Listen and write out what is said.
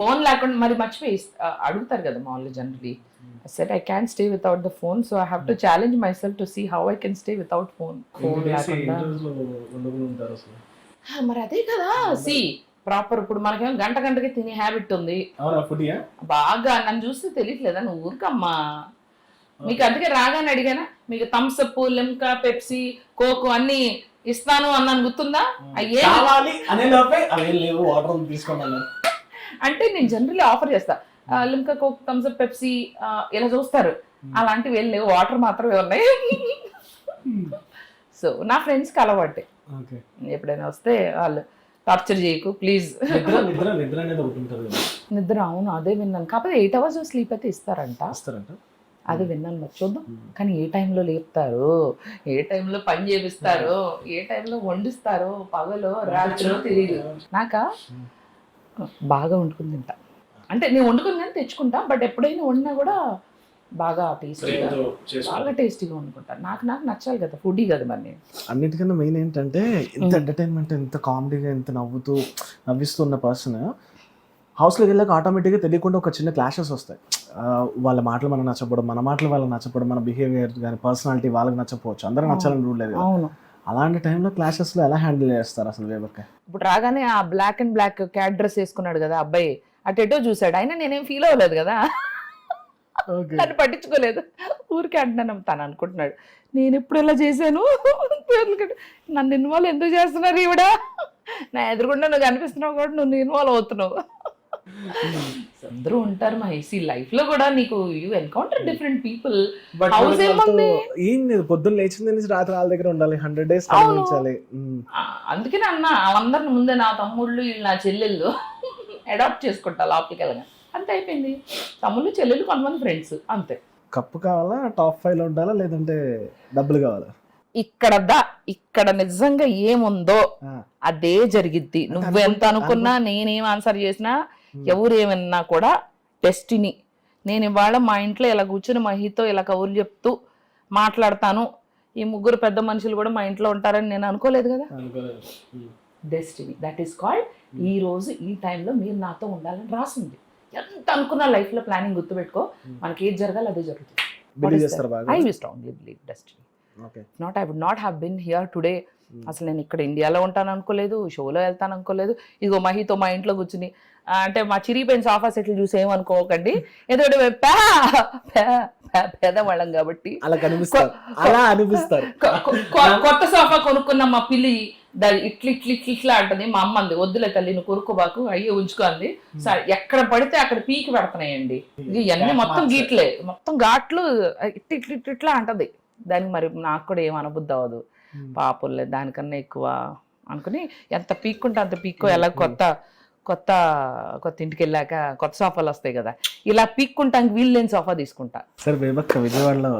Phone లేకుండా మరి మర్చిపోయి అడుగుతారు కదా మామూలుగా generally. I said I can't stay without the phone, so I have to challenge myself to see how I can stay without phone. మరి అదే కదా, సి ప్రాపర్ ఇప్పుడు మనకేమో గంట గంటకి తినే హ్యాబిట్ ఉంది బాగా. నన్ను చూస్తే తెలియట్లేదా నువ్వు ఊరికమ్మా. మీకు అందుకే రాగానే అడిగానా, మీకు Thums Up, Limca, Pepsi, Coke అన్ని ఇస్తాను అన్నాను, గుర్తుందా? అయ్యే అంటే నేను జనరల్లీ ఆఫర్ చేస్తా, Limca, Coke, Thums Up ఇలా చూస్తారు. అలాంటివి ఏం లేవు, వాటర్ మాత్రమే ఉన్నాయి. సో నా ఫ్రెండ్స్కి అలవాటే, ఎప్పుడైనా వస్తే వాళ్ళు టార్చర్ చేయకు ప్లీజ్. నిద్ర అవును అదే విన్నాను, కాకపోతే 8 hours స్లీప్ అయితే ఇస్తారంట. అది విన్నాను, మరి చూద్దాం. కానీ ఏ టైంలో లేపుతారు, ఏ టైంలో పని చేపిస్తారు, ఏ టైంలో వండిస్తారు, పగలో రాత్రిలో తెలియదు. నాకా బాగా వండుకుని తింటా, అంటే నేను వండుకుని కానీ తెచ్చుకుంటా, బట్ ఎప్పుడైనా వండినా కూడా బాగా టేస్టీగా వండుకుంటా. నాకు నచ్చాలి కదా, ఫుడీ కదా మరి నేను. అన్నిటికన్నా మెయిన్ ఏంటంటే ఇంత ఎంటర్టైన్మెంట్, ఇంత కామెడీగా, ఇంత నవ్విస్తున్న పర్సన్ హౌస్లోకి వెళ్ళాక ఆటోమేటిక్గా తెలియకుండా ఒక చిన్న క్లాషెస్ వస్తాయి. వాళ్ళ మాటలు మనకు నచ్చకపోవడం, మన మాటలు వాళ్ళకి నచ్చకపోవడం, మన బిహేవియర్ కానీ పర్సనాలిటీ వాళ్ళకి నచ్చకపోవచ్చు, అందరూ నచ్చాలని రూల్ లేదు. అవును, అలాంటి టైంలో క్లాషెస్లో ఎలా హ్యాండిల్ చేస్తారు అసలు వేవర్క? ఇప్పుడు రాగానే ఆ black and black cat dress వేసుకున్నాడు కదా అబ్బాయి, అటెటో చూసాడు, అయినా నేనేం ఫీల్ అవ్వలేదు కదా, నన్ను పట్టించుకోలేదు. ఊరికే అంటున్నాను, తను అనుకుంటున్నాడు నేను ఎప్పుడు ఇలా చేశాను, నన్ను ఇన్వాల్వ్ ఎందుకు చేస్తున్నారు ఈవిడ, నా ఎదురుకుండా నువ్వు కనిపిస్తున్నావు కూడా నువ్వు ఇన్వాల్వ్ అవుతున్నావు. అందరూ ఉంటారు మహేష్ లైఫ్ లో కూడా, నీకు you encounter different people. House ఏముంది, ఏం లేదు, పొద్దున్న లేచింది నుంచి రాత్రి వాళ్ళ దగ్గర ఉండాలి, 100 days. అందుకనే అన్న వాళ్ళందరిని ముందే నా తమ్ముళ్ళు వీళ్ళు నా చెల్లెళ్ళు అడాప్ట్ చేసుకుంటా లోపలికి వెళ్ళగా, అంతే అయిపోయింది. తమ్ముళ్ళు చెల్లెళ్ళు కొంతమంది ఫ్రెండ్స్ అంతే. కప్పు కావాలా, టాప్ 5 లో ఉండాలా, లేదంటే డబ్బులు కావాలా? ఇక్కడ నిజంగా ఏముందో అదే జరిగిద్ది. నువ్వు ఎంత అనుకున్నా, నేనేం ఆన్సర్ చేసినా, ఎవరు ఏమన్నా కూడా డెస్టినీ. నేను ఇవాళ మా ఇంట్లో ఇలా కూర్చుని మహితో ఇలా కబుర్లు చెప్తూ మాట్లాడతాను, ఈ ముగ్గురు పెద్ద మనుషులు కూడా మా ఇంట్లో ఉంటారని నేను అనుకోలేదు కదా. Destiny, that is called. ఈ రోజు ఈ టైంలో మీరు నాతో ఉండాలని రాసింది. ఎంత అనుకున్నా లైఫ్ లో ప్లానింగ్ గుర్తుపెట్టుకో, మనకి ఏది జరగాలి అదే జరుగుతుంది. I strongly believe destiny. Not I would not have been here today. అసలు నేను ఇక్కడ ఇండియాలో ఉంటాను అనుకోలేదు, షోలో వెళ్తాను అనుకోలేదు. ఇదిగో మహితో మా ఇంట్లో కూర్చుని, అంటే మా చిరిగిపోయిన సోఫా సెట్లు చూసి ఏమనుకోకండి, ఎందుకంటే పేదవాళ్ళం కాబట్టి అలా అనిపిస్తారు. కొత్త సోఫా కొనుక్కున్న మా పిల్లి ఇట్లా అంటది, మా అమ్మ అంది వద్దులే తల్లి నువ్వు కొనుక్కోబాకు, అయ్యే ఉంచుకోండి. సరే ఎక్కడ పడితే అక్కడ పీకి పెడుతున్నాయండి, ఇవన్నీ మొత్తం గీట్లే, మొత్తం ఘాట్లు ఇట్లా అంటది. దానికి మరి నాకు కూడా ఏం అనుబుద్ధి అవ్వదు, పాపుల్లే దానికన్నా ఎక్కువ అనుకుని ఎంత పీక్కుంటే అంత పీక్కో. ఎలా కొత్త ఇంటికి వెళ్ళాక కొత్త సోఫాలు వస్తాయి కదా, ఇలా పీక్కుంటానికి వీలు లేని సోఫా తీసుకుంటా. సరే విజయవాడలో